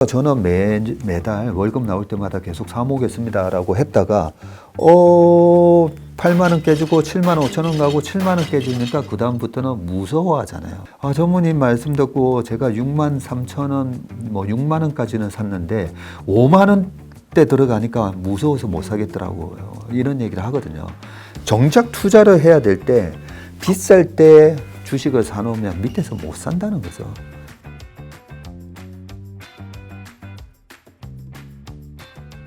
저는 매달 월급 나올 때마다 계속 사모겠습니다라고 했다가 8만 원 깨지고 7만 5천 원 가고 7만 원 깨지니까 그 다음부터는 무서워하잖아요. 전무님 말씀 듣고 제가 6만 3천 원, 뭐 6만 원까지는 샀는데 5만 원대 들어가니까 무서워서 못 사겠더라고요. 이런 얘기를 하거든요. 정작 투자를 해야 될 때 비쌀 때 주식을 사놓으면 밑에서 못 산다는 거죠.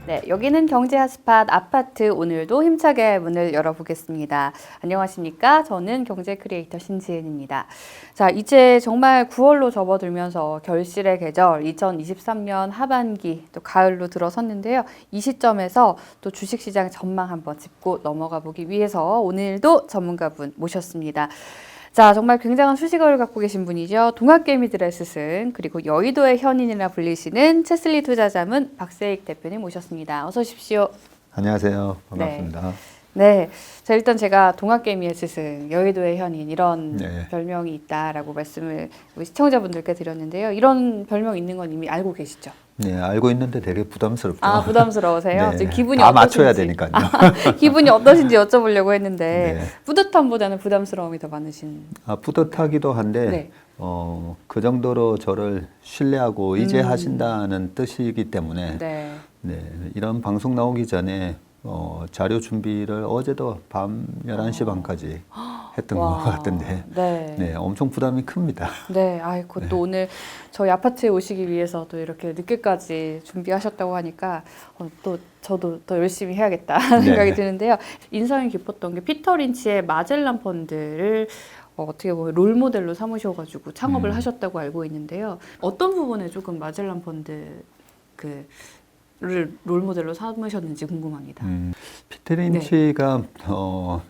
네, 여기는 경제 핫스팟 아파트, 오늘도 힘차게 문을 열어보겠습니다. 안녕하십니까? 저는 경제 크리에이터 신지은입니다. 자, 이제 정말 9월로 접어들면서 결실의 계절 2023년 하반기 또 가을로 들어섰는데요. 이 시점에서 또 주식시장 전망 한번 짚고 넘어가 보기 위해서 오늘도 전문가분 모셨습니다. 자, 정말 굉장한 수식어를 갖고 계신 분이죠. 동학개미들의 스승, 그리고 여의도의 현인이라 불리시는 채슬리 투자자문 박세익 대표님 모셨습니다. 어서 오십시오. 안녕하세요. 반갑습니다. 네. 자, 일단 제가 동학개미의 스승, 여의도의 현인 이런 네. 별명이 있다라고 말씀을 우리 시청자분들께 드렸는데요. 이런 별명 있는 건 이미 알고 계시죠? 네, 알고 있는데 되게 부담스럽죠. 아, 부담스러우세요? 네, 지금 기분이 다 어떠신지. 맞춰야 되니까요. 기분이 어떠신지 여쭤보려고 했는데 네. 뿌듯함보다는 부담스러움이 더 많으신. 뿌듯하기도 한데 네. 그 정도로 저를 신뢰하고 의지하신다는 뜻이기 때문에 네. 네, 이런 방송 나오기 전에 자료 준비를 어제도 밤 11시 반까지 했던 것 같은데 네. 네, 엄청 부담이 큽니다. 네, 아이고 또 오늘 저희 아파트에 오시기 위해서 또 이렇게 늦게까지 준비하셨다고 하니까 또 저도 더 열심히 해야겠다 하는 생각이 네. 드는데요. 인상이 깊었던 게 피터 린치의 마젤란 펀드를 어떻게 보면 롤 모델로 삼으셔가지고 창업을 하셨다고 알고 있는데요. 어떤 부분에 조금 마젤란 펀드 를 롤 모델로 삼으셨는지 궁금합니다. 피터 린치가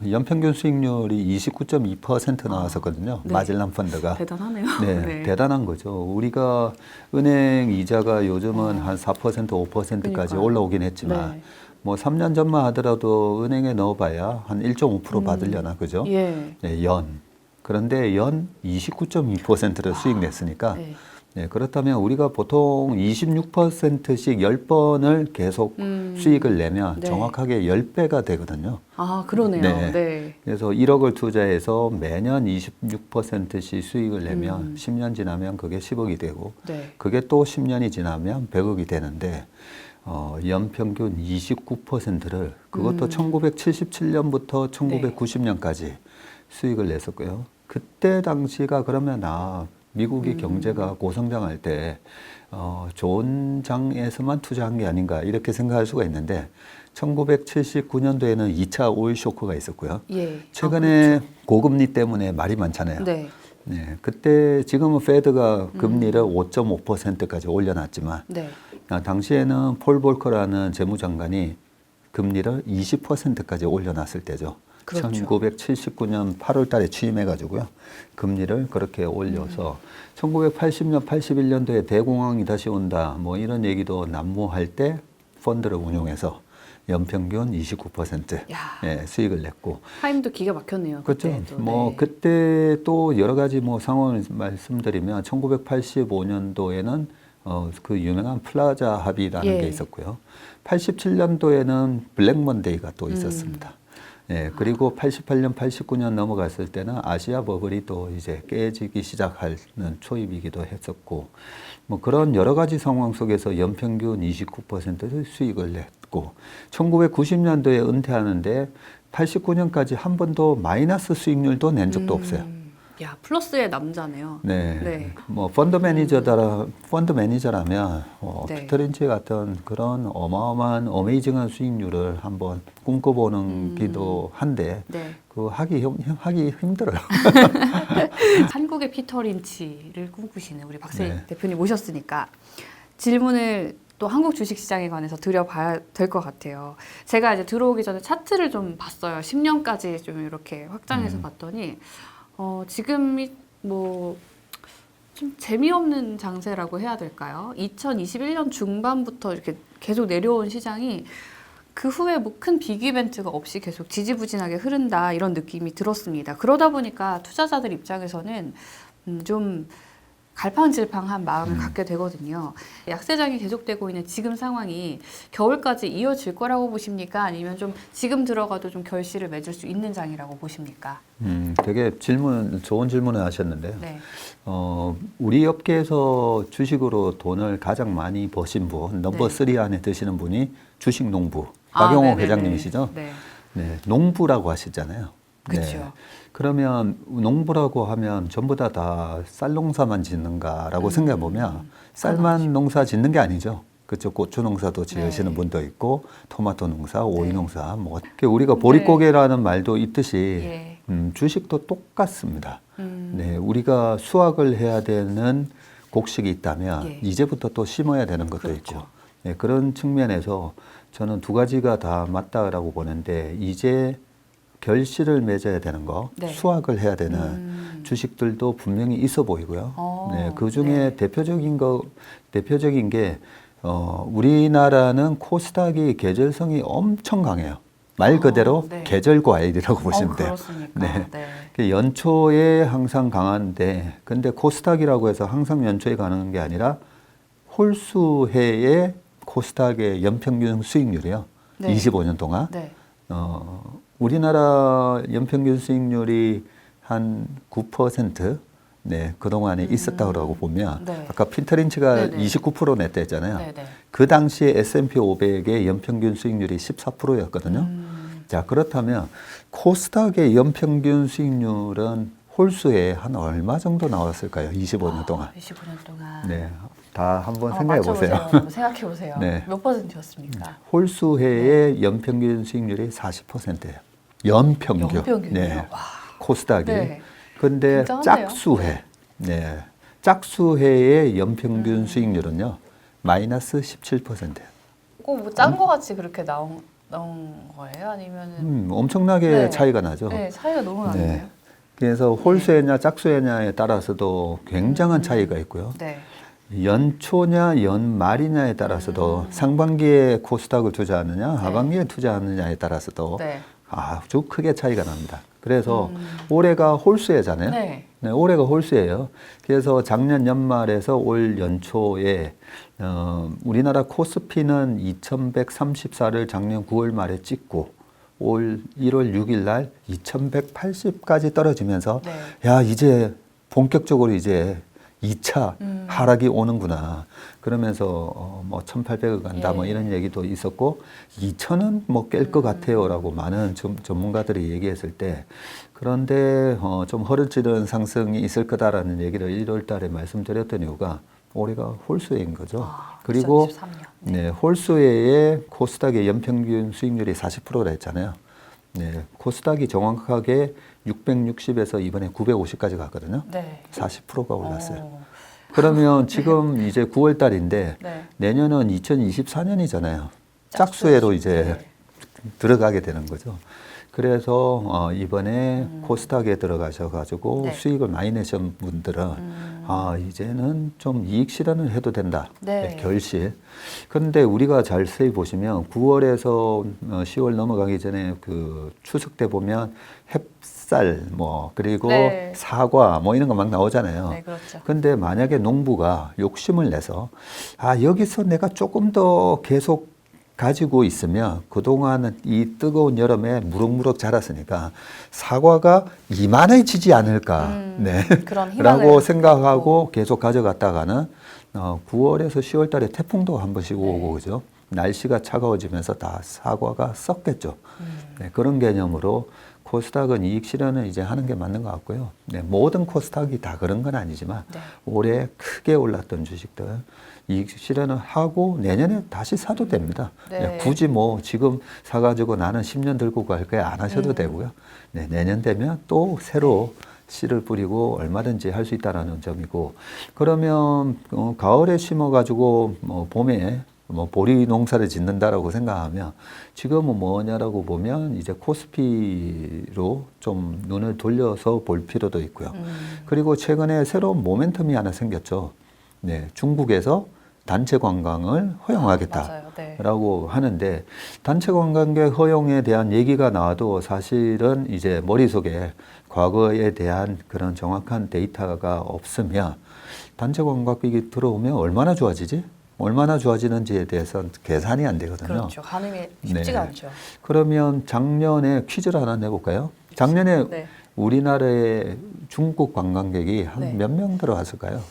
연평균 수익률이 29.2% 나왔었거든요. 네. 마젤란 펀드가. 대단하네요. 네, 네. 대단한 거죠. 우리가 은행 이자가 요즘은 한 4%, 5%까지 그러니까요. 올라오긴 했지만 네. 뭐 3년 전만 하더라도 은행에 넣어봐야 한 1.5% 받으려나, 그죠? 예. 네, 연. 그런데 연 29.2%를 수익 냈으니까 네. 네, 그렇다면 우리가 보통 26%씩 10번을 계속 수익을 내면 네. 정확하게 10배가 되거든요. 아, 그러네요. 네. 네. 그래서 1억을 투자해서 매년 26%씩 수익을 내면 10년 지나면 그게 10억이 되고 네. 그게 또 10년이 지나면 100억이 되는데 연평균 29%를 그것도 1977년부터 1990년까지 수익을 냈었고요. 그때 당시가 그러면 미국이 경제가 고성장할 때 좋은 장에서만 투자한 게 아닌가 이렇게 생각할 수가 있는데 1979년도에는 2차 오일 쇼크가 있었고요. 예. 최근에 고금리 때문에 말이 많잖아요. 네. 네, 그때 지금은 페드가 금리를 5.5%까지 올려놨지만 네. 당시에는 폴 볼커라는 재무장관이 금리를 20%까지 올려놨을 때죠. 그렇죠. 1979년 8월 달에 취임해가지고요. 금리를 그렇게 올려서 1980년, 81년도에 대공황이 다시 온다. 뭐 이런 얘기도 난무할 때 펀드를 운용해서 연평균 29% 야. 예, 수익을 냈고. 타임도 기가 막혔네요. 그렇죠. 그때도. 뭐 네. 그때 또 여러 가지 뭐 상황을 말씀드리면 1985년도에는 그 유명한 플라자 합의라는 예. 게 있었고요. 87년도에는 블랙 먼데이가 또 있었습니다. 예, 그리고 88년, 89년 넘어갔을 때는 아시아 버블이 또 이제 깨지기 시작하는 초입이기도 했었고, 뭐 그런 여러 가지 상황 속에서 연평균 29%를 수익을 냈고, 1990년도에 은퇴하는데 89년까지 한 번도 마이너스 수익률도 낸 적도 없어요. 야, 플러스의 남자네요. 네. 네. 뭐 펀드 매니저라면 네. 피터 린치 같은 그런 어마어마한 어메이징한 수익률을 한번 꿈꿔보는 기도 한데 네. 그 하기 힘들어요. 한국의 피터 린치를 꿈꾸시는 우리 박세익 네. 대표님 모셨으니까 질문을 또 한국 주식시장에 관해서 드려봐야 될 것 같아요. 제가 이제 들어오기 전에 차트를 좀 봤어요. 10년까지 좀 이렇게 확장해서 봤더니 지금이 뭐 좀 재미없는 장세라고 해야 될까요? 2021년 중반부터 이렇게 계속 내려온 시장이 그 후에 뭐 큰 빅 이벤트가 없이 계속 지지부진하게 흐른다 이런 느낌이 들었습니다. 그러다 보니까 투자자들 입장에서는 좀 갈팡질팡한 마음을 갖게 되거든요. 약세장이 계속되고 있는 지금 상황이 겨울까지 이어질 거라고 보십니까? 아니면 좀 지금 들어가도 좀 결실을 맺을 수 있는 장이라고 보십니까? 되게 좋은 질문을 하셨는데요. 네. 우리 업계에서 주식으로 돈을 가장 많이 버신 분, 넘버 네. 3 안에 드시는 분이 주식 농부, 박용호 네네네. 회장님이시죠? 네. 네, 농부라고 하시잖아요. 그렇죠. 네. 그러면 농부라고 하면 전부 다 쌀 농사만 짓는가라고 생각해 보면 쌀만 농사 짓는 게 아니죠. 그쪽 고추 농사도 지으시는 네. 분도 있고 토마토 농사, 오이 네. 농사, 뭐 우리가 보릿고개라는 말도 있듯이 예. 주식도 똑같습니다. 음. 네, 우리가 수확을 해야 되는 곡식이 있다면 예. 이제부터 또 심어야 되는 것도 그렇죠. 있고 네, 그런 측면에서 저는 두 가지가 다 맞다라고 보는데 이제 결실을 맺어야 되는 거, 네. 수확을 해야 되는 주식들도 분명히 있어 보이고요. 네, 그 중에 네. 대표적인 게 우리나라는 코스닥이 계절성이 엄청 강해요. 말 그대로 네. 계절 과일이라고 보시면 돼요. 그렇습니까? 네. 네. 그 연초에 항상 강한데, 근데 코스닥이라고 해서 항상 연초에 가는 게 아니라 홀수해의 코스닥의 연평균 수익률이요. 네. 25년 동안. 네. 우리나라 연평균 수익률이 한 9%, 네, 그동안에 있었다고 보면, 네. 아까 피터린치가 네네. 29% 냈다 했잖아요. 네. 네. 그 당시에 S&P 500의 연평균 수익률이 14%였거든요. 자, 그렇다면 코스닥의 연평균 수익률은 홀수에 한 얼마 정도 나왔을까요? 25년 동안. 25년 동안. 네. 다 한번 생각해 보세요. 한번 생각해 보세요. 네. 몇 %였습니까? 홀수해의 연평균 수익률이 40%예요. 연평균. 연평균이요? 네. 와. 코스닥이. 네. 근데 굉장한데요? 짝수해. 네. 짝수해의 연평균 수익률은요. 마이너스 17%예요. 뭐짠 거 같이 그렇게 나온 거예요? 아니면은 엄청나게 네. 차이가 나죠. 네, 차이가 너무 나는데요? 네. 그래서 홀수해냐 짝수해냐에 따라서도 굉장한 차이가 있고요. 네. 연초냐 연말이냐에 따라서도 상반기에 코스닥을 투자하느냐 하반기에 투자하느냐에 따라서도 네. 아주 크게 차이가 납니다. 그래서 올해가 홀수해잖아요. 네. 네, 올해가 홀수예요. 그래서 작년 연말에서 올 연초에 우리나라 코스피는 2134를 작년 9월 말에 찍고 올 1월 6일 날 2180까지 떨어지면서 네. 야, 이제 본격적으로 이제 2차 하락이 오는구나. 그러면서 뭐 1800을 간다 뭐 예. 이런 얘기도 있었고 2000은 뭐 깰 것 같아요라고 많은 전문가들이 얘기했을 때 그런데 좀 허를 찌르는 상승이 있을 거다라는 얘기를 1월 달에 말씀드렸던 이유가 올해가 홀수해인 거죠. 그리고 2023년. 네, 홀수해의 코스닥의 연평균 수익률이 40%라 했잖아요. 네, 코스닥이 정확하게 660에서 이번에 950까지 갔거든요. 네. 40%가 올랐어요. 그러면 지금 이제 9월 달인데 네. 내년은 2024년이잖아요. 짝수해로 이제 들어가게 되는 거죠. 그래서 이번에 코스닥에 들어가셔가지고 네. 수익을 많이 내신 분들은 이제는 좀 이익 실현을 해도 된다. 네. 결실. 그런데 우리가 자세히 보시면 9월에서 10월 넘어가기 전에 그 추석 때 보면 햅쌀 뭐 그리고 네. 사과 뭐 이런 거 막 나오잖아요. 네, 그렇죠. 근데 만약에 농부가 욕심을 내서 여기서 내가 조금 더 계속 가지고 있으면 그동안 이 뜨거운 여름에 무럭무럭 자랐으니까 사과가 이만해지지 않을까 네. 그런 희망을 라고 생각하고 계속 가져갔다가는 9월에서 10월 달에 태풍도 한 번씩 오고 그죠. 날씨가 차가워지면서 다 사과가 썩겠죠. 네, 그런 개념으로 코스닥은 이익 실현을 이제 하는 게 맞는 것 같고요. 네, 모든 코스닥이 다 그런 건 아니지만 네. 올해 크게 올랐던 주식들 이익 실현을 하고 내년에 다시 사도 됩니다. 네. 네, 굳이 뭐 지금 사가지고 나는 10년 들고 갈 거야 안 하셔도 되고요. 네, 내년 되면 또 새로 씨를 뿌리고 얼마든지 할 수 있다라는 점이고 그러면 가을에 심어가지고 뭐 봄에 뭐 보리 농사를 짓는다라고 생각하면 지금은 뭐냐라고 보면 이제 코스피로 좀 눈을 돌려서 볼 필요도 있고요. 그리고 최근에 새로운 모멘텀이 하나 생겼죠. 네, 중국에서 단체 관광을 허용하겠다라고 맞아요. 네. 하는데 단체 관광객 허용에 대한 얘기가 나와도 사실은 이제 머릿속에 과거에 대한 그런 정확한 데이터가 없으면 단체 관광객이 들어오면 얼마나 좋아지지? 얼마나 좋아지는지에 대해서 계산이 안 되거든요. 그렇죠. 가늠이 쉽지가 않죠. 그러면 작년에 퀴즈를 하나 내볼까요? 작년에 네. 우리나라에 중국 관광객이 한 네. 몇 명 들어왔을까요?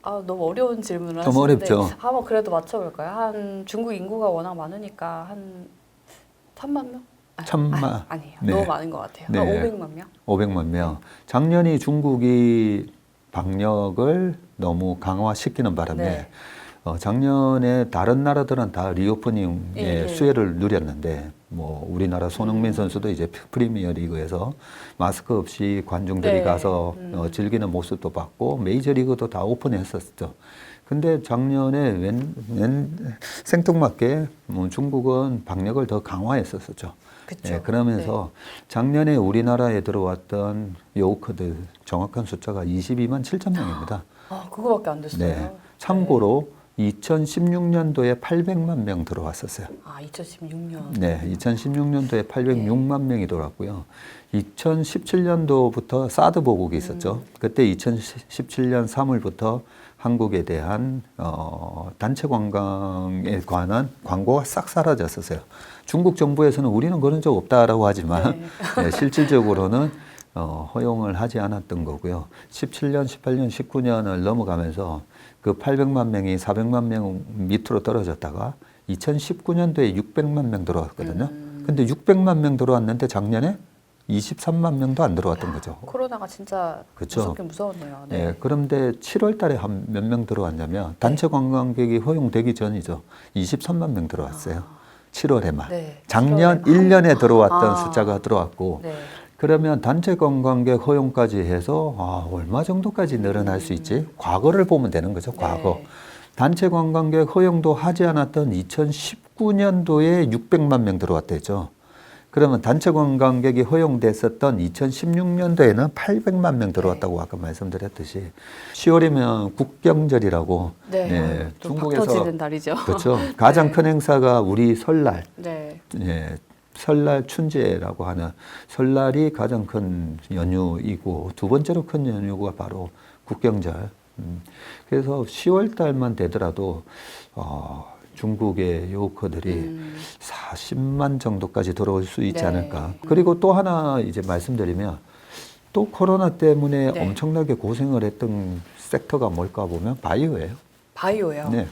아, 너무 어려운 질문을 좀 하시는데 어렵죠. 한번 그래도 맞춰볼까요? 한 중국 인구가 워낙 많으니까 한 3만 명? 아니에요. 네. 너무 많은 것 같아요. 네. 한 500만 명? 500만 명. 작년이 중국이 방역을 너무 강화시키는 바람에 네. 작년에 다른 나라들은 다 리오프닝의 예. 수혜를 누렸는데 뭐 우리나라 손흥민 선수도 이제 프리미어 리그에서 마스크 없이 관중들이 네. 가서 즐기는 모습도 봤고 메이저리그도 다 오픈했었죠. 근데 작년에 생뚱맞게 중국은 방역을 더 강화했었죠. 그쵸. 예, 그러면서 작년에 우리나라에 들어왔던 요커들 정확한 숫자가 22만 7천 명입니다. 아, 그거밖에 안 됐어요. 네. 참고로 2016년도에 800만 명 들어왔었어요. 아, 2016년. 네, 2016년도에 806만 명이 들어왔고요. 2017년도부터 사드 보복이 있었죠. 그때 2017년 3월부터 한국에 대한 단체 관광에 관한 광고가 싹 사라졌었어요. 중국 정부에서는 우리는 그런 적 없다라고 하지만 네, 실질적으로는 허용을 하지 않았던 거고요. 17년, 18년, 19년을 넘어가면서 그 800만 명이 400만 명 밑으로 떨어졌다가 2019년도에 600만 명 들어왔거든요. 근데 600만 명 들어왔는데 작년에 23만 명도 안 들어왔던 거죠. 코로나가 진짜 그렇죠. 무섭긴 무서웠네요. 네. 네, 그런데 7월 달에 한 몇 명 들어왔냐면 단체 관광객이 허용되기 전이죠. 23만 명 들어왔어요. 7월에만. 네, 작년 7월에만. 1년에 들어왔던 숫자가 들어왔고 네. 그러면 단체 관광객 허용까지 해서 얼마 정도까지 늘어날 수 있지? 과거를 보면 되는 거죠. 과거. 네. 단체 관광객 허용도 하지 않았던 2019년도에 600만 명 들어왔대죠. 그러면 단체 관광객이 허용됐었던 2016년도에는 800만 명 들어왔다고 아까 말씀드렸듯이 10월이면 국경절이라고 네. 또 중국에서 터지는 달이죠. 그렇죠. 가장 큰 행사가 우리 설날. 네. 예, 설날 춘제라고 하는 설날이 가장 큰 연휴이고 두 번째로 큰 연휴가 바로 국경절. 그래서 10월 달만 되더라도 중국의 요커들이 40만 정도까지 들어올 수 있지 네. 않을까. 그리고 또 하나 이제 말씀드리면 또 코로나 때문에 네. 엄청나게 고생을 했던 섹터가 뭘까 보면 바이오예요. 바이오요. 네.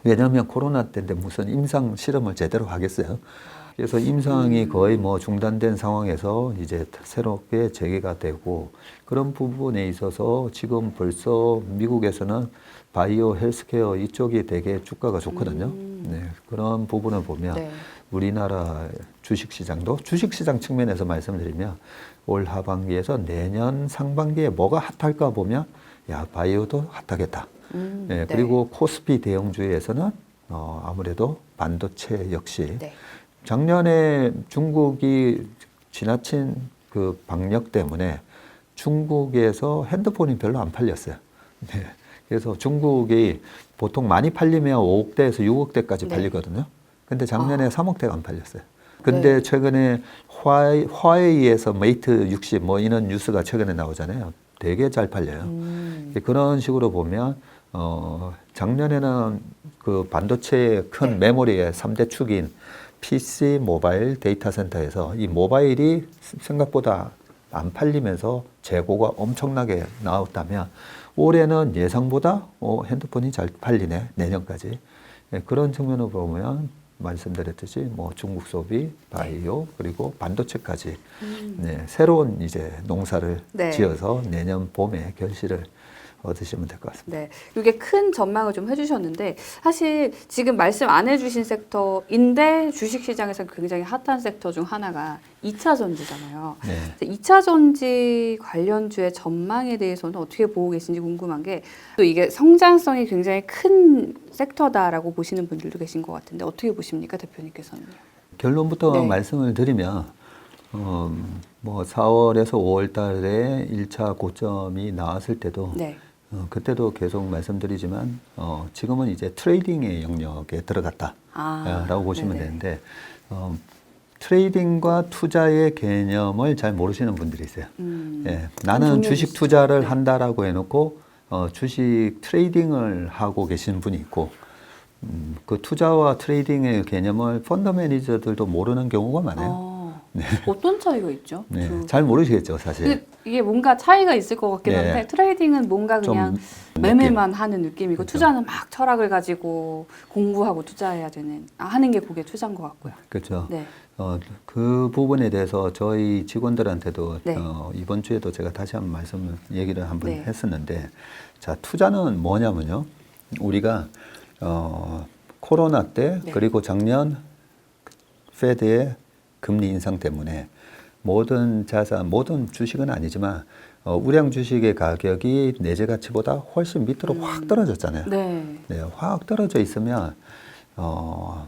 왜냐하면 코로나 때인데 무슨 임상 실험을 제대로 하겠어요. 그래서 임상이 거의 뭐 중단된 상황에서 이제 새롭게 재개가 되고 그런 부분에 있어서 지금 벌써 미국에서는 바이오 헬스케어 이쪽이 되게 주가가 좋거든요. 네, 그런 부분을 보면 네. 우리나라 주식시장도 주식시장 측면에서 말씀드리면 올 하반기에서 내년 상반기에 뭐가 핫할까 보면 야 바이오도 핫하겠다. 네, 그리고 코스피 대형주에서는 아무래도 반도체 역시 네. 작년에 중국이 지나친 그 방역 때문에 중국에서 핸드폰이 별로 안 팔렸어요. 네. 그래서 중국이 보통 많이 팔리면 5억대에서 6억대까지 네. 팔리거든요. 근데 작년에 3억대가 안 팔렸어요. 근데 최근에 화웨이에서 메이트 60 뭐 이런 뉴스가 최근에 나오잖아요. 되게 잘 팔려요. 그런 식으로 보면 작년에는 그 반도체의 큰 메모리의 3대 축인 PC, 모바일, 데이터 센터에서 이 모바일이 생각보다 안 팔리면서 재고가 엄청나게 나왔다면 올해는 예상보다 핸드폰이 잘 팔리네 내년까지. 네, 그런 측면으로 보면 말씀드렸듯이 뭐 중국 소비, 바이오 그리고 반도체까지 네, 새로운 이제 농사를 네. 지어서 내년 봄에 결실을 얻으시면 될 것 같습니다. 네, 이게 큰 전망을 좀 해주셨는데 사실 지금 말씀 안 해주신 섹터인데 주식시장에서 굉장히 핫한 섹터 중 하나가 2차 전지잖아요. 네. 2차 전지 관련주의 전망에 대해서는 어떻게 보고 계신지 궁금한 게 또 이게 성장성이 굉장히 큰 섹터다라고 보시는 분들도 계신 것 같은데 어떻게 보십니까, 대표님께서는요? 결론부터 네. 말씀을 드리면 뭐 4월에서 5월 달에 1차 고점이 나왔을 때도 네. 그때도 계속 말씀드리지만 지금은 이제 트레이딩의 영역에 들어갔다라고 보시면 네네. 되는데 트레이딩과 투자의 개념을 잘 모르시는 분들이 있어요. 예, 나는 주식 투자를 한다라고 해놓고 주식 트레이딩을 하고 계신 분이 있고 그 투자와 트레이딩의 개념을 펀드 매니저들도 모르는 경우가 많아요. 어떤 차이가 있죠? 네, 잘 모르시겠죠, 사실. 근데 이게 뭔가 차이가 있을 것 같긴 네. 한데 트레이딩은 뭔가 그냥 좀 매매만 하는 느낌이고 그렇죠. 투자는 막 철학을 가지고 공부하고 투자해야 되는 하는 게 그게 투자인 것 같고요. 그렇죠. 네. 그 부분에 대해서 저희 직원들한테도 네. 이번 주에도 제가 다시 한번 얘기를 한번 네. 했었는데, 자, 투자는 뭐냐면요. 우리가 코로나 때 네. 그리고 작년 페드의 금리 인상 때문에 모든 자산, 모든 주식은 아니지만 우량 주식의 가격이 내재 가치보다 훨씬 밑으로 확 떨어졌잖아요. 네. 네, 확 떨어져 있으면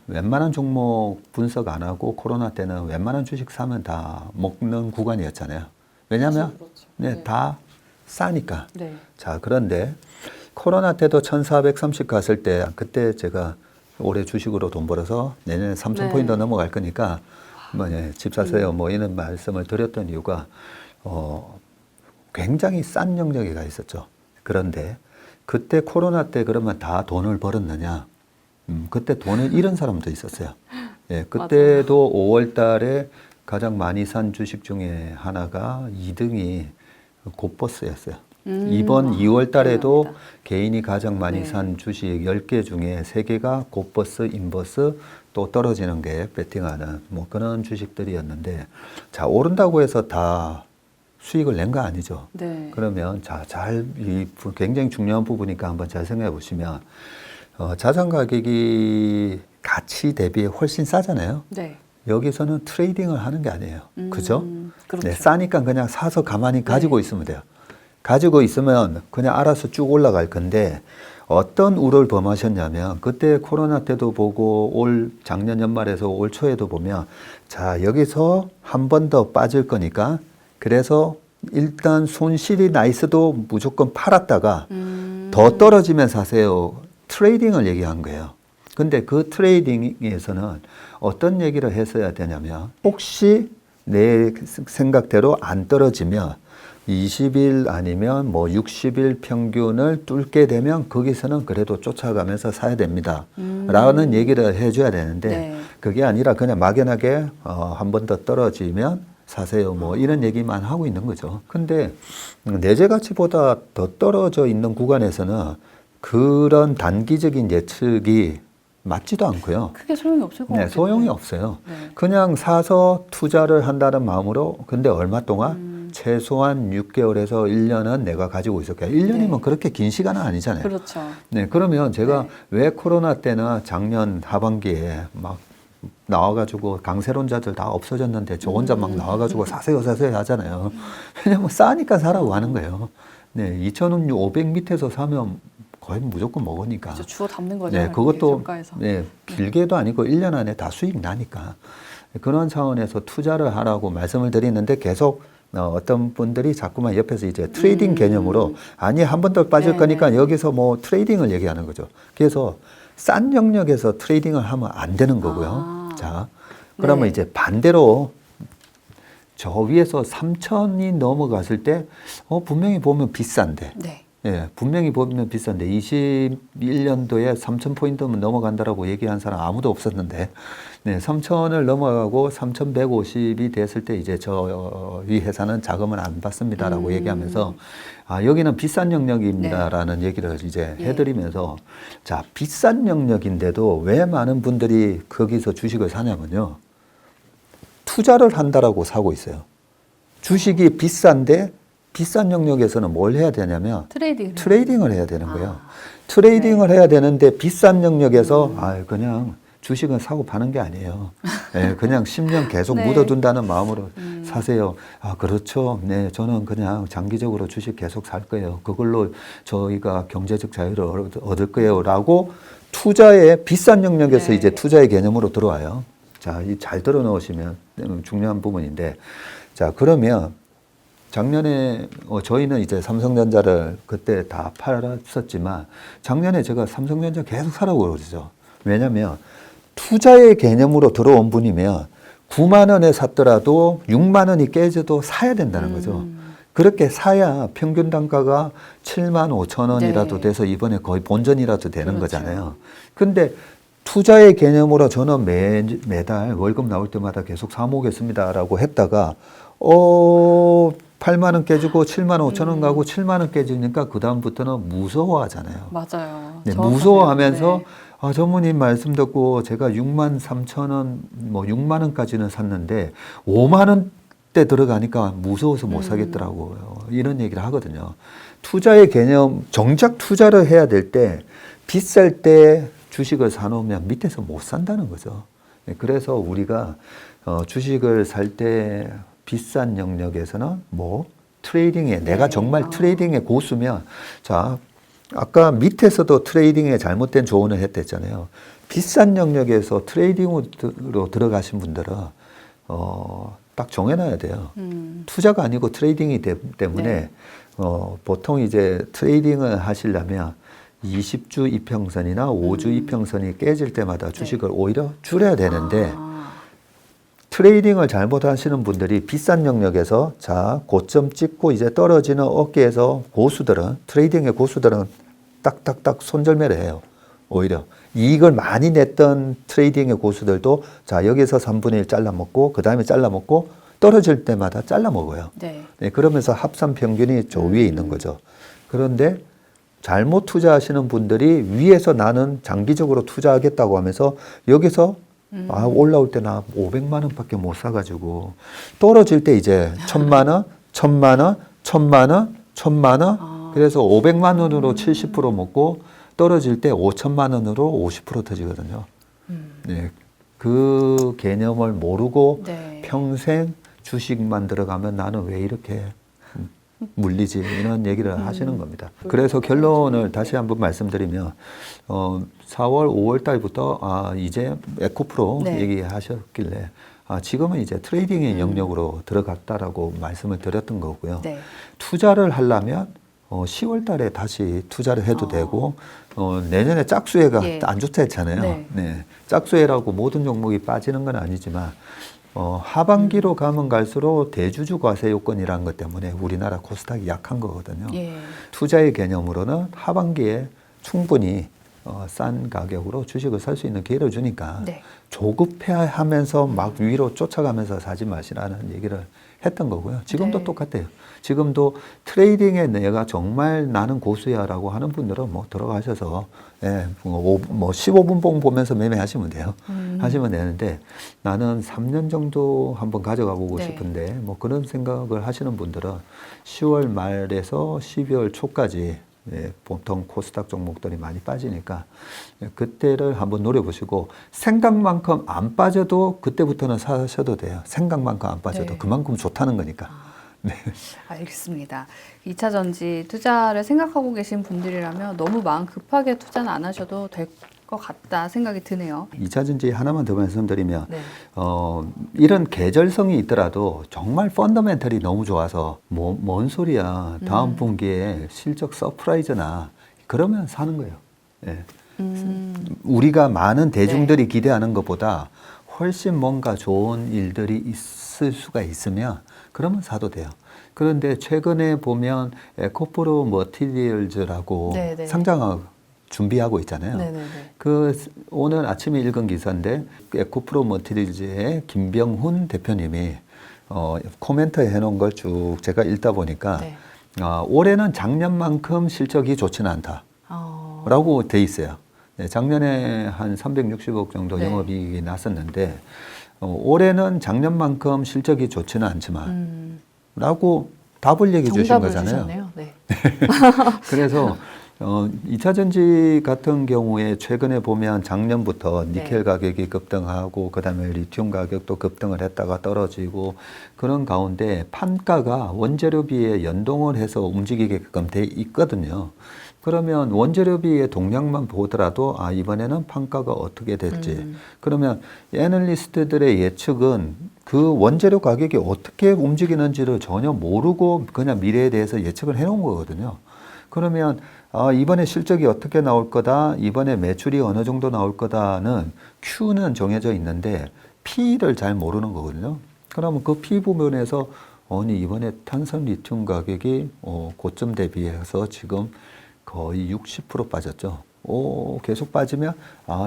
웬만한 종목 분석 안 하고 코로나 때는 웬만한 주식 사면 다 먹는 구간이었잖아요. 왜냐하면 그렇죠. 네, 다 싸니까. 네. 자, 그런데 코로나 때도 1430 갔을 때 그때 제가 올해 주식으로 돈 벌어서 내년에 3000포인트 네. 넘어갈 거니까 집 사세요. 뭐 이런 말씀을 드렸던 이유가 굉장히 싼 영역이가 있었죠. 그런데 그때 코로나 때 그러면 다 돈을 벌었느냐? 그때 돈을 잃은 사람도 있었어요. 예, 그때도 5월 달에 가장 많이 산 주식 중에 하나가 2등이 곧버스였어요. 이번 2월 달에도 기억납니다. 개인이 가장 많이 네. 산 주식 10개 중에 3개가 곧버스, 인버스, 또 떨어지는 게 베팅하는 뭐 그런 주식들이었는데, 자, 오른다고 해서 다 수익을 낸 거 아니죠. 네. 그러면 굉장히 중요한 부분이니까 한번 잘 생각해 보시면 자산 가격이 가치 대비에 훨씬 싸잖아요. 네. 여기서는 트레이딩을 하는 게 아니에요. 그죠? 그렇죠. 네, 싸니까 그냥 사서 가만히 가지고 있으면 돼요. 가지고 있으면 그냥 알아서 쭉 올라갈 건데, 어떤 우를 범하셨냐면 그때 코로나 때도 보고 작년 연말에서 올 초에도 보면, 자, 여기서 한 번 더 빠질 거니까 그래서 일단 손실이 나 있어도 무조건 팔았다가 더 떨어지면 사세요. 트레이딩을 얘기한 거예요. 근데 그 트레이딩에서는 어떤 얘기를 했어야 되냐면, 혹시 내 생각대로 안 떨어지면 20일 아니면 뭐 60일 평균을 뚫게 되면 거기서는 그래도 쫓아가면서 사야 됩니다. 라는 얘기를 해줘야 되는데, 네. 그게 아니라 그냥 막연하게 한 번 더 떨어지면 사세요. 뭐 이런 얘기만 하고 있는 거죠. 근데 내재 가치보다 더 떨어져 있는 구간에서는 그런 단기적인 예측이 맞지도 않고요. 크게 소용이 없을 것 네, 같아요. 소용이 없어요. 네. 그냥 사서 투자를 한다는 마음으로, 근데 얼마 동안? 최소한 6개월에서 1년은 내가 가지고 있을 거야. 1년이면 네. 그렇게 긴 시간은 아니잖아요. 그렇죠. 네, 그러면 제가 네. 왜 코로나 때나 작년 하반기에 막 나와가지고 강세론자들 다 없어졌는데 저 혼자 막 나와가지고 사세요 하잖아요. 왜냐면 싸니까 사라고 하는 거예요. 네, 2,500 밑에서 사면 거의 무조건 먹으니까. 그렇죠. 주워 담는 거죠. 네, 그것도 저가에서. 네, 길게도 아니고 1년 안에 다 수익 나니까. 그런 차원에서 투자를 하라고 말씀을 드리는데, 계속 어떤 분들이 자꾸만 옆에서 이제 트레이딩 개념으로, 아니 한 번 더 빠질 네. 거니까 여기서 뭐 트레이딩을 얘기하는 거죠. 그래서 싼 영역에서 트레이딩을 하면 안 되는 거고요. 자, 그러면 네. 이제 반대로 저 위에서 3,000이 넘어갔을 때 분명히 보면 비싼데, 네. 예, 분명히 보면 비싼데 21년도에 3,000포인트면 넘어간다라고 얘기한 사람 아무도 없었는데, 네, 3,000을 넘어가고 3,150이 됐을 때 이제 저희 회사는 자금을 안 받습니다라고 얘기하면서, 여기는 비싼 영역입니다라는 얘기를 이제 해드리면서, 자, 비싼 영역인데도 왜 많은 분들이 거기서 주식을 사냐면요, 투자를 한다라고 사고 있어요. 주식이 비싼데 비싼 영역에서는 뭘 해야 되냐면 트레이딩을 해야 되는 거예요. 트레이딩을 해야 되는데 비싼 영역에서 그냥 주식은 사고 파는 게 아니에요. 네, 그냥 10년 계속 네. 묻어둔다는 마음으로 사세요. 그렇죠. 네, 저는 그냥 장기적으로 주식 계속 살 거예요. 그걸로 저희가 경제적 자유를 얻을 거예요. 라고 투자의 비싼 영역에서 네. 이제 투자의 개념으로 들어와요. 자, 잘 들어 놓으시면 중요한 부분인데, 자, 그러면 작년에 저희는 이제 삼성전자를 그때 다 팔았었지만, 작년에 제가 삼성전자 계속 사라고 그러죠. 왜냐하면 투자의 개념으로 들어온 분이면 9만 원에 샀더라도 6만 원이 깨져도 사야 된다는 거죠. 그렇게 사야 평균 단가가 7만 5천 원이라도 네. 돼서 이번에 거의 본전이라도 되는 그렇죠. 거잖아요. 근데 투자의 개념으로 저는 매달 월급 나올 때마다 계속 사모겠습니다라고 했다가 8만 원 깨지고 7만 5천 원 가고 7만 원 깨지니까 그 다음부터는 무서워하잖아요. 맞아요. 네, 정확하세요. 무서워하면서 네. 전무님 말씀 듣고 제가 6만 3천 원, 뭐 6만 원까지는 샀는데 5만 원대 들어가니까 무서워서 못 사겠더라고요. 이런 얘기를 하거든요. 투자의 개념, 정작 투자를 해야 될 때 비쌀 때 주식을 사놓으면 밑에서 못 산다는 거죠. 네, 그래서 우리가 주식을 살 때 비싼 영역에서는 뭐 트레이딩에 내가 정말 트레이딩의 고수면 자 아까 밑에서도 트레이딩에 잘못된 조언을 했댔잖아요. 비싼 영역에서 트레이딩으로 들어가신 분들은 딱 정해놔야 돼요. 투자가 아니고 트레이딩이 때문에 네. 보통 이제 트레이딩을 하시려면 20주 이평선이나 5주 이평선이 깨질 때마다 주식을 오히려 줄여야 되는데 트레이딩을 잘못 하시는 분들이 비싼 영역에서 자 고점 찍고 이제 떨어지는 어깨에서 고수들은 트레이딩의 고수들은 딱딱딱 손절매를 해요. 오히려 이익을 많이 냈던 트레이딩의 고수들도 자 여기서 3분의 1 잘라먹고 그 다음에 잘라먹고 떨어질 때마다 잘라먹어요. 네. 네, 그러면서 합산 평균이 저 위에 있는 거죠. 그런데 잘못 투자하시는 분들이 위에서 나는 장기적으로 투자하겠다고 하면서 여기서 올라올 때 나 500만 원밖에 못 사가지고 떨어질 때 이제 1,000만 원, 1,000만 원, 1,000만 원, 1,000만 원 그래서 500만 원으로 70% 먹고 떨어질 때 5천만 원으로 50% 터지거든요. 네, 그 개념을 모르고 네. 평생 주식만 들어가면 나는 왜 이렇게 물리지 이런 얘기를 하시는 겁니다. 그래서 결론을 다시 한번 말씀드리면 4월, 5월 달부터 이제 에코프로 네. 얘기하셨길래 지금은 이제 트레이딩의 영역으로 들어갔다라고 말씀을 드렸던 거고요. 네. 투자를 하려면 10월 달에 다시 투자를 해도 되고 내년에 짝수회가 예. 안 좋다 했잖아요. 네. 네. 짝수회라고 모든 종목이 빠지는 건 아니지만 하반기로 가면 갈수록 대주주 과세 요건이라는 것 때문에 우리나라 코스닥이 약한 거거든요. 예. 투자의 개념으로는 하반기에 충분히 싼 가격으로 주식을 살 수 있는 기회를 주니까 네. 조급해하면서 막 위로 쫓아가면서 사지 마시라는 얘기를 했던 거고요. 지금도 네. 똑같아요. 지금도 트레이딩에 내가 정말 나는 고수야라고 하는 분들은 뭐 들어가셔서 뭐 15분 봉 보면서 매매하시면 돼요. 하시면 되는데 나는 3년 정도 한번 가져가보고 네. 싶은데 뭐 그런 생각을 하시는 분들은 10월 말에서 12월 초까지 보통 코스닥 종목들이 많이 빠지니까 그때를 한번 노려보시고 생각만큼 안 빠져도 그때부터는 사셔도 돼요. 생각만큼 안 빠져도 네. 그만큼 좋다는 거니까. 네. 알겠습니다. 2차 전지 투자를 생각하고 계신 분들이라면 너무 마음 급하게 투자는 안 하셔도 될 것 같다 생각이 드네요. 2차 전지 하나만 더 말씀드리면 네. 이런 계절성이 있더라도 정말 펀더멘털이 너무 좋아서 뭔 소리야 다음 분기에 실적 서프라이즈나 그러면 사는 거예요. 예. 우리가 많은 대중들이 기대하는 것보다 훨씬 뭔가 좋은 일들이 있을 수가 있으면 그러면 사도 돼요. 그런데 최근에 보면 에코프로 머티리얼즈라고 네네. 상장하고 준비하고 있잖아요. 네네네. 오늘 아침에 읽은 기사인데 에코프로 머티리얼즈의 김병훈 대표님이 코멘트 해놓은 걸 쭉 제가 읽다 보니까 네. 올해는 작년만큼 실적이 좋지는 않다라고 돼 있어요. 네, 작년에 한 360억 정도 네. 영업이익이 났었는데 올해는 작년만큼 실적이 좋지는 않지만 라고 답을 얘기해 주신 정답을 거잖아요. 주셨네요. 네. 그래서 2차 전지 같은 경우에 최근에 보면 작년부터 니켈 네. 가격이 급등하고 그다음에 리튬 가격도 급등을 했다가 떨어지고 그런 가운데 판가가 원재료비에 연동을 해서 움직이게끔 돼 있거든요. 그러면 원재료비의 동향만 보더라도 이번에는 판가가 어떻게 될지 그러면 애널리스트들의 예측은 그 원재료 가격이 어떻게 움직이는지를 전혀 모르고 그냥 미래에 대해서 예측을 해놓은 거거든요. 그러면 이번에 실적이 어떻게 나올 거다, 이번에 매출이 어느 정도 나올 거다는 Q는 정해져 있는데 P를 잘 모르는 거거든요. 그러면 그 P 부분에서 아니 이번에 탄산 리튬 가격이 고점 대비해서 지금 거의 60% 빠졌죠. 계속 빠지면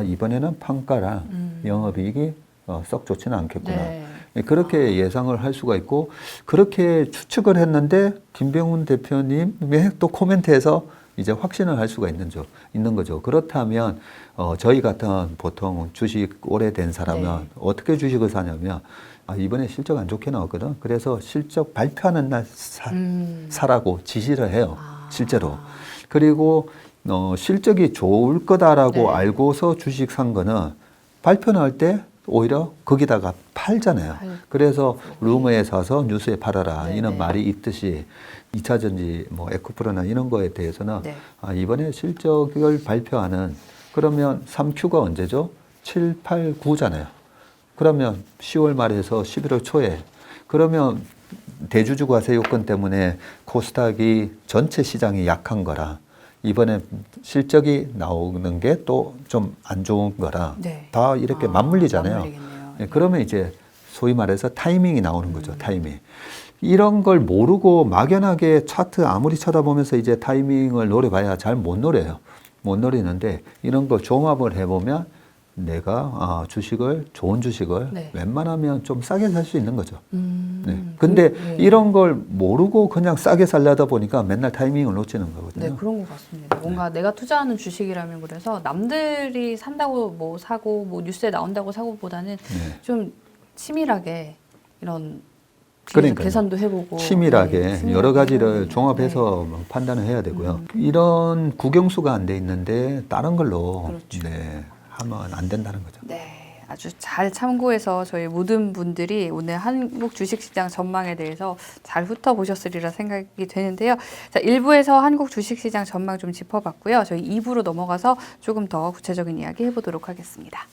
이번에는 판가랑 영업이익이 썩 좋지는 않겠구나. 네. 그렇게 예상을 할 수가 있고 그렇게 추측을 했는데 김병훈 대표님의 또 코멘트에서 이제 확신을 할 수가 있는 거죠. 그렇다면 저희 같은 보통 주식 오래된 사람은 어떻게 주식을 사냐면 이번에 실적 안 좋게 나왔거든. 그래서 실적 발표하는 날 사라고 지시를 해요. 실제로. 그리고 실적이 좋을 거다라고 알고서 주식 산 거는 발표 나올 때 오히려 거기다가 팔잖아요. 그래서 루머에 사서 뉴스에 팔아라. 이런 말이 있듯이 2차 전지 뭐 에코프로나 이런 거에 대해서는 이번에 실적을 발표하는 그러면 3Q가 언제죠? 7, 8, 9잖아요. 그러면 10월 말에서 11월 초에 그러면 대주주 과세 요건 때문에 코스닥이 전체 시장이 약한 거라 이번에 실적이 나오는 게 또 좀 안 좋은 거라 다 이렇게 맞물리잖아요. 그러면 이제 소위 말해서 타이밍이 나오는 거죠. 타이밍. 이런 걸 모르고 막연하게 차트 아무리 쳐다보면서 이제 타이밍을 노려봐야 잘 못 노려요. 못 노리는데 이런 걸 종합을 해보면 내가 좋은 주식을 웬만하면 좀 싸게 살 수 있는 거죠. 근데 이런 걸 모르고 그냥 싸게 살려다 보니까 맨날 타이밍을 놓치는 거거든요. 네, 그런 것 같습니다. 뭔가 내가 투자하는 주식이라면 그래서 남들이 산다고 뭐 사고 뭐 뉴스에 나온다고 사고보다는 좀 치밀하게 이런 그러니까요. 계산도 해보고 치밀하게 여러 가지를 종합해서 판단을 해야 되고요. 이런 국영수가 안 돼 있는데 다른 걸로 하면 안 된다는 거죠. 네, 아주 잘 참고해서 저희 모든 분들이 오늘 한국 주식시장 전망에 대해서 잘 훑어보셨으리라 생각이 되는데요. 자, 1부에서 한국 주식시장 전망 좀 짚어봤고요. 저희 2부로 넘어가서 조금 더 구체적인 이야기 해보도록 하겠습니다.